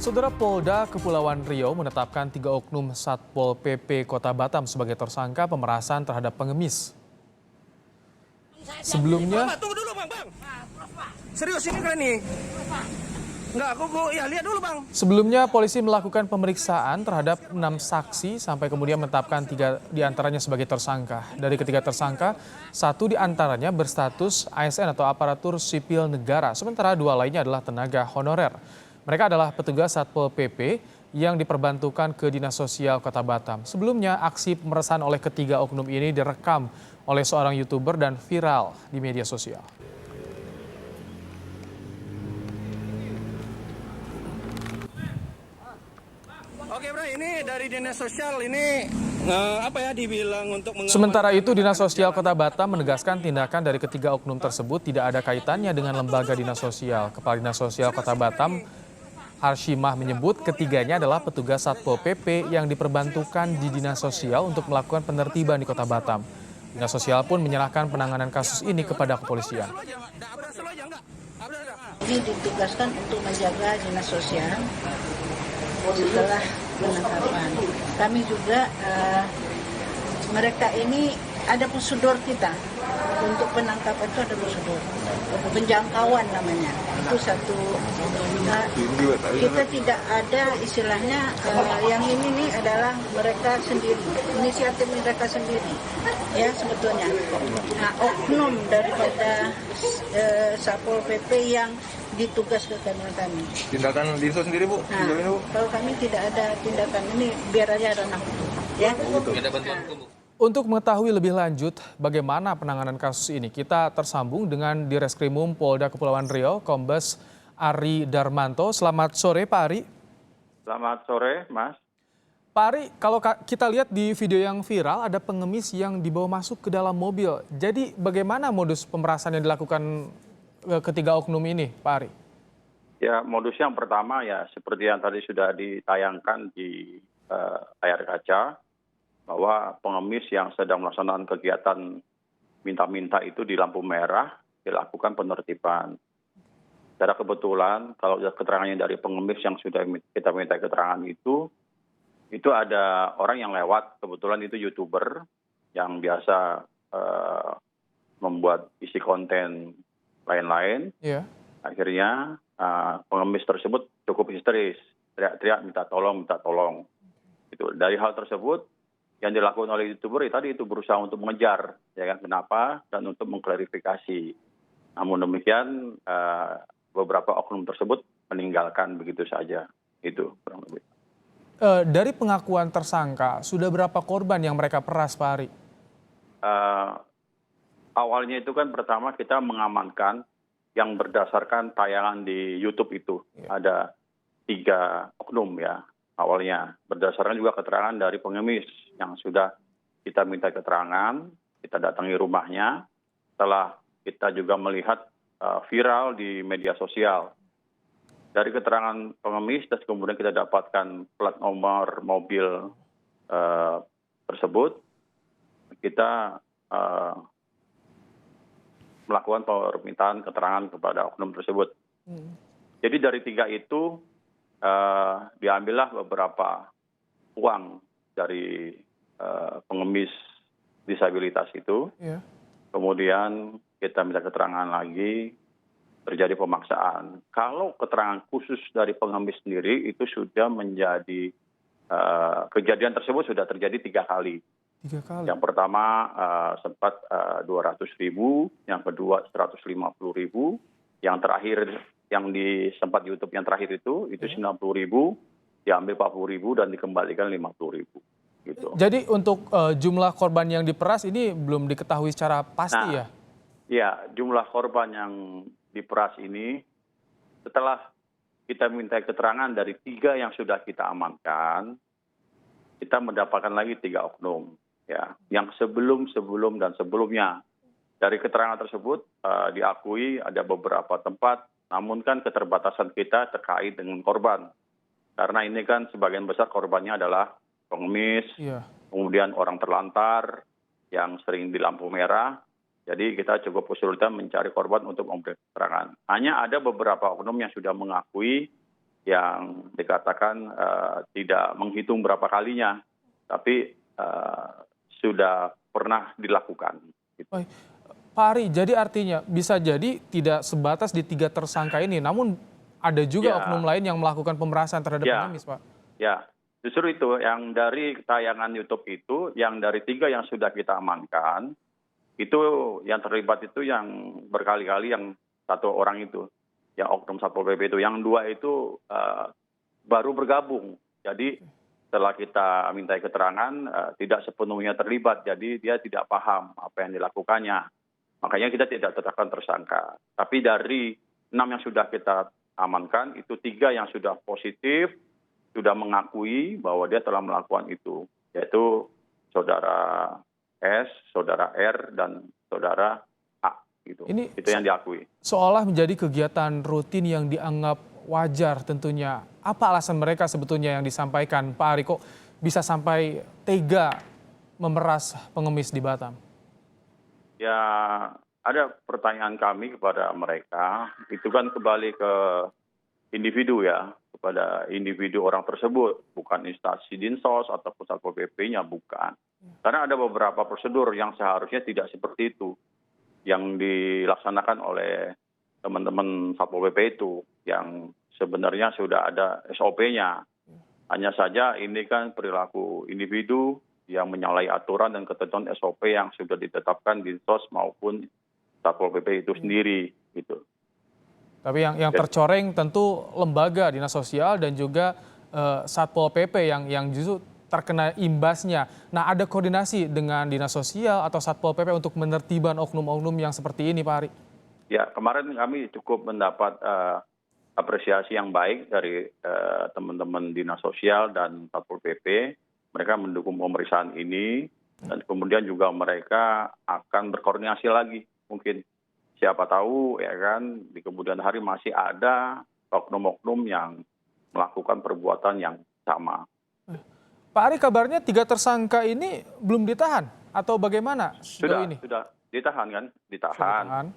Saudara Polda Kepulauan Riau menetapkan 3 oknum Satpol PP Kota Batam sebagai tersangka pemerasan terhadap pengemis. Sebelumnya, Tunggu dulu bang. Serius ini kalian nih? Enggak, aku ya lihat dulu bang. sebelumnya polisi melakukan pemeriksaan terhadap 6 saksi sampai kemudian menetapkan 3 diantaranya sebagai tersangka. Dari ketiga tersangka, 1 diantaranya berstatus ASN atau aparatur sipil negara, sementara 2 lainnya adalah tenaga honorer. Mereka adalah petugas Satpol PP yang diperbantukan ke Dinas Sosial Kota Batam. Sebelumnya, aksi pemerasan oleh ketiga oknum ini direkam oleh seorang YouTuber dan viral di media sosial. Oke bro, ini dari dinas sosial ini dibilang untuk mengamankan. Sementara itu, Dinas Sosial Kota Batam menegaskan tindakan dari ketiga oknum tersebut tidak ada kaitannya dengan lembaga dinas sosial. Kepala Dinas Sosial Kota Batam, Harshimah, menyebut ketiganya adalah petugas Satpol PP yang diperbantukan di Dinas Sosial untuk melakukan penertiban di Kota Batam. Dinas Sosial pun menyerahkan penanganan kasus ini kepada kepolisian. Ini ditugaskan untuk menjaga dinas sosial setelah penangkapan. Kami juga mereka ini ada prosedur kita untuk penangkapan, itu ada prosedur penjangkauan namanya, itu satu. Kita tidak ada istilahnya yang ini nih adalah mereka sendiri, inisiatif mereka sendiri ya sebetulnya. Nah, oknum daripada Satpol PP yang ditugas ke kami. Tindakan Dinso sendiri Bu? Nah, kalau kami tidak ada tindakan ini, biar aja ranah hukum. Ya. Untuk mengetahui lebih lanjut bagaimana penanganan kasus ini, kita tersambung dengan Direskrimum Polda Kepulauan Riau, Kombes Ari Darmanto. Selamat sore Pak Ari. Selamat sore Mas. Pak Ari, kalau kita lihat di video yang viral ada pengemis yang dibawa masuk ke dalam mobil. Jadi bagaimana modus pemerasan yang dilakukan ketiga oknum ini, Pak Ari? Ya, modus yang pertama ya seperti yang tadi sudah ditayangkan di layar kaca, bahwa pengemis yang sedang melaksanakan kegiatan minta-minta itu di lampu merah dilakukan penertiban. Secara kebetulan kalau keterangannya dari pengemis yang sudah kita minta keterangan itu ada orang yang lewat, kebetulan itu YouTuber yang biasa membuat isi konten lain-lain. Iya. Akhirnya pengemis tersebut cukup histeris, teriak-teriak minta tolong. Itu dari hal tersebut yang dilakukan oleh YouTuber tadi itu berusaha untuk mengejar, ya kan, kenapa, dan untuk mengklarifikasi. Namun demikian beberapa oknum tersebut meninggalkan begitu saja. Itu kurang lebih. Dari pengakuan tersangka, sudah berapa korban yang mereka peras, Pak Ari? Awalnya itu kan pertama kita mengamankan yang berdasarkan tayangan di YouTube itu. Ada 3 oknum ya awalnya. Berdasarkan juga keterangan dari pengemis yang sudah kita minta keterangan, kita datangi rumahnya. Setelah kita juga melihat viral di media sosial. Dari keterangan pengemis, dan kemudian kita dapatkan plat nomor mobil tersebut, kita melakukan permintaan keterangan kepada oknum tersebut. Jadi dari 3 itu diambillah beberapa uang dari pengemis disabilitas itu. Iya. Kemudian kita minta keterangan lagi, terjadi pemaksaan. Kalau keterangan khusus dari pengemis sendiri itu sudah menjadi kejadian tersebut sudah terjadi 3 kali. 3 kali. Yang pertama sempat 200.000, yang kedua 150.000, yang terakhir yang di sempat YouTube yang terakhir itu 90.000, diambil 40.000 dan dikembalikan 50.000. Gitu. Jadi untuk jumlah korban yang diperas ini belum diketahui secara pasti ya? Ya, jumlah korban yang diperas ini setelah kita minta keterangan dari 3 yang sudah kita amankan, kita mendapatkan lagi 3 oknum. Ya, yang sebelum dan sebelumnya. Dari keterangan tersebut diakui ada beberapa tempat, namun kan keterbatasan kita terkait dengan korban. Karena ini kan sebagian besar korbannya adalah pengemis, kemudian orang terlantar yang sering di lampu merah. Jadi kita cukup kesulitan mencari korban untuk memberi keterangan. Hanya ada beberapa oknum yang sudah mengakui yang dikatakan tidak menghitung berapa kalinya, tapi sudah pernah dilakukan. Gitu. Baik. Pak Ari, jadi artinya bisa jadi tidak sebatas di 3 tersangka ini, namun ada juga Ya. oknum lain yang melakukan pemerasan terhadap Ya. pengemis, Pak. Ya, justru itu yang dari tayangan YouTube itu, yang dari 3 yang sudah kita amankan, itu yang terlibat itu yang berkali-kali yang 1 orang itu, yang oknum Satpol PP itu, yang 2 itu baru bergabung. Jadi setelah kita minta keterangan tidak sepenuhnya terlibat, jadi dia tidak paham apa yang dilakukannya. Makanya kita tidak tetapkan tersangka. Tapi dari 6 yang sudah kita amankan, itu 3 yang sudah positif, sudah mengakui bahwa dia telah melakukan itu, yaitu saudara S, saudara R, dan saudara A. Gitu. Itu yang diakui. Seolah menjadi kegiatan rutin yang dianggap wajar tentunya. Apa alasan mereka sebetulnya yang disampaikan, Pak Ari, kok bisa sampai tega memeras pengemis di Batam? Ya, ada pertanyaan kami kepada mereka, itu kan kembali ke individu ya, kepada individu orang tersebut, bukan instansi Dinsos ataupun Satpol PP-nya, bukan. Karena ada beberapa prosedur yang seharusnya tidak seperti itu, yang dilaksanakan oleh teman-teman Satpol PP itu, yang sebenarnya sudah ada SOP-nya. Hanya saja ini kan perilaku individu yang menyalahi aturan dan ketentuan SOP yang sudah ditetapkan Dinsos maupun Satpol PP itu sendiri, gitu. Tapi yang tercoreng tentu lembaga dinas sosial dan juga Satpol PP yang justru terkena imbasnya. Nah, ada koordinasi dengan dinas sosial atau Satpol PP untuk menertiban oknum-oknum yang seperti ini, Pak Ari? Ya, kemarin kami cukup mendapat apresiasi yang baik dari teman-teman dinas sosial dan Satpol PP. Mereka mendukung pemeriksaan ini dan kemudian juga mereka akan berkoordinasi lagi mungkin. Siapa tahu ya kan di kemudian hari masih ada oknum-oknum yang melakukan perbuatan yang sama. Pak Ari, kabarnya 3 tersangka ini belum ditahan atau bagaimana sejauh ini? Sudah ditahan kan? Ditahan.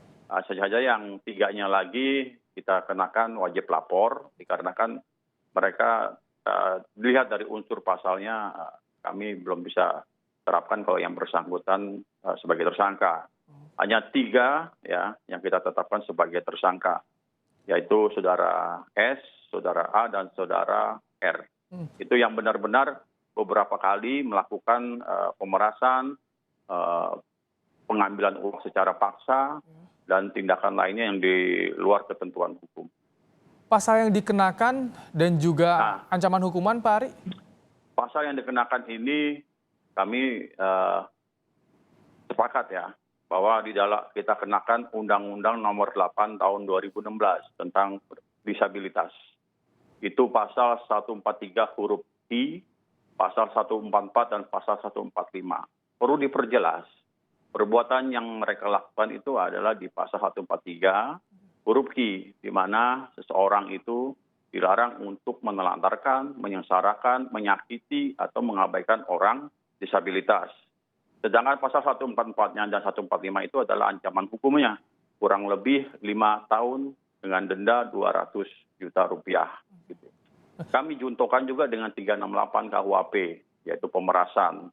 Saja yang 3-nya lagi kita kenakan wajib lapor dikarenakan mereka dilihat dari unsur pasalnya kami belum bisa terapkan kalau yang bersangkutan sebagai tersangka. Hanya 3 ya yang kita tetapkan sebagai tersangka, yaitu saudara S, saudara A, dan saudara R. Itu yang benar-benar beberapa kali melakukan pemerasan, pengambilan uang secara paksa, dan tindakan lainnya yang di luar ketentuan hukum. Pasal yang dikenakan dan juga ancaman hukuman, Pak Ari? Pasal yang dikenakan ini kami sepakat ya, bahwa di dalam kita kenakan Undang-Undang Nomor 8 Tahun 2016 tentang disabilitas. Itu pasal 143 huruf I, pasal 144 dan pasal 145. Perlu diperjelas, perbuatan yang mereka lakukan itu adalah di pasal 143 huruf I, di mana seseorang itu dilarang untuk menelantarkan, menyengsarakan, menyakiti, atau mengabaikan orang disabilitas. Sedangkan pasal 144-nya dan 145 itu adalah ancaman hukumnya, kurang lebih 5 tahun dengan denda 200 juta rupiah. Gitu. Kami juntokan juga dengan 368 KUHP, yaitu pemerasan.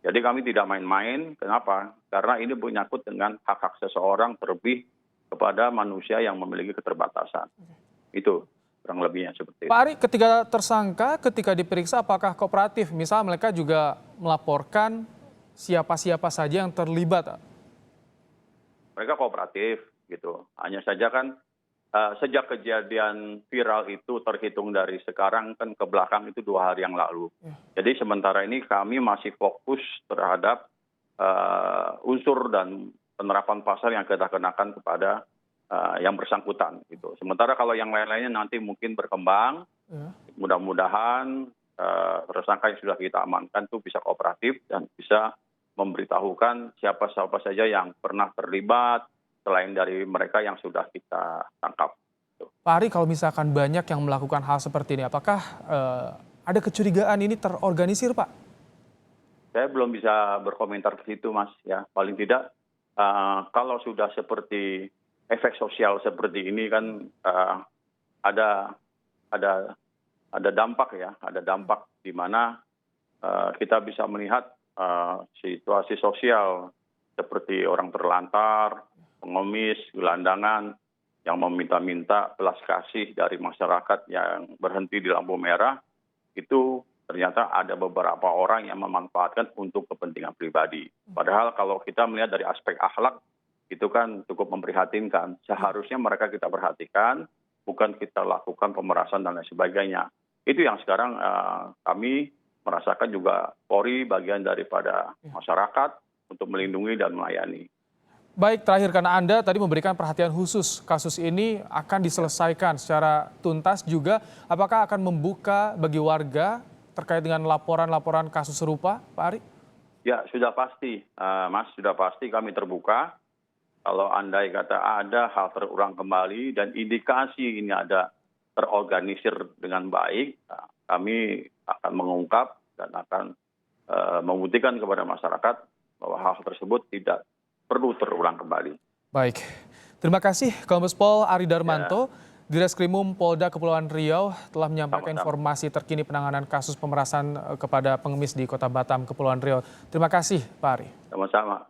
Jadi kami tidak main-main, kenapa? Karena ini menyangkut dengan hak-hak seseorang terlebih kepada manusia yang memiliki keterbatasan. Itu kurang lebihnya seperti itu. Pak Ari, ketika tersangka, ketika diperiksa apakah kooperatif? Misal mereka juga melaporkan siapa-siapa saja yang terlibat? Mereka kooperatif gitu. Hanya saja kan sejak kejadian viral itu terhitung dari sekarang kan ke belakang itu 2 hari yang lalu. Jadi sementara ini kami masih fokus terhadap unsur dan penerapan pasal yang kita kenakan kepada yang bersangkutan gitu. Sementara kalau yang lain-lainnya nanti mungkin berkembang, mudah-mudahan tersangka yang sudah kita amankan itu bisa kooperatif dan bisa memberitahukan siapa-siapa saja yang pernah terlibat selain dari mereka yang sudah kita tangkap. Pak Ari, kalau misalkan banyak yang melakukan hal seperti ini, apakah ada kecurigaan ini terorganisir, Pak? Saya belum bisa berkomentar ke situ, Mas. Ya, paling tidak kalau sudah seperti efek sosial seperti ini kan ada ada dampak ya, ada dampak di mana kita bisa melihat situasi sosial seperti orang terlantar, pengemis, gelandangan, yang meminta-minta belas kasih dari masyarakat yang berhenti di lampu merah, itu ternyata ada beberapa orang yang memanfaatkan untuk kepentingan pribadi. Padahal kalau kita melihat dari aspek akhlak, itu kan cukup memprihatinkan. Seharusnya mereka kita perhatikan, bukan kita lakukan pemerasan dan lain sebagainya. Itu yang sekarang kami merasakan juga Polri bagian daripada masyarakat untuk melindungi dan melayani. Baik, terakhir karena Anda tadi memberikan perhatian khusus, kasus ini akan diselesaikan secara tuntas juga. Apakah akan membuka bagi warga terkait dengan laporan-laporan kasus serupa, Pak Ari? Ya, sudah pasti, Mas, sudah pasti kami terbuka. Kalau andai kata ada hal terulang kembali dan indikasi ini ada terorganisir dengan baik, kami akan mengungkap dan akan membuktikan kepada masyarakat bahwa hal tersebut tidak perlu terulang kembali. Baik, terima kasih Kombes Pol Ari Darmanto, Direskrimum Polda Kepulauan Riau telah menyampaikan informasi terkini penanganan kasus pemerasan kepada pengemis di Kota Batam, Kepulauan Riau. Terima kasih Pak Ari. Sama-sama.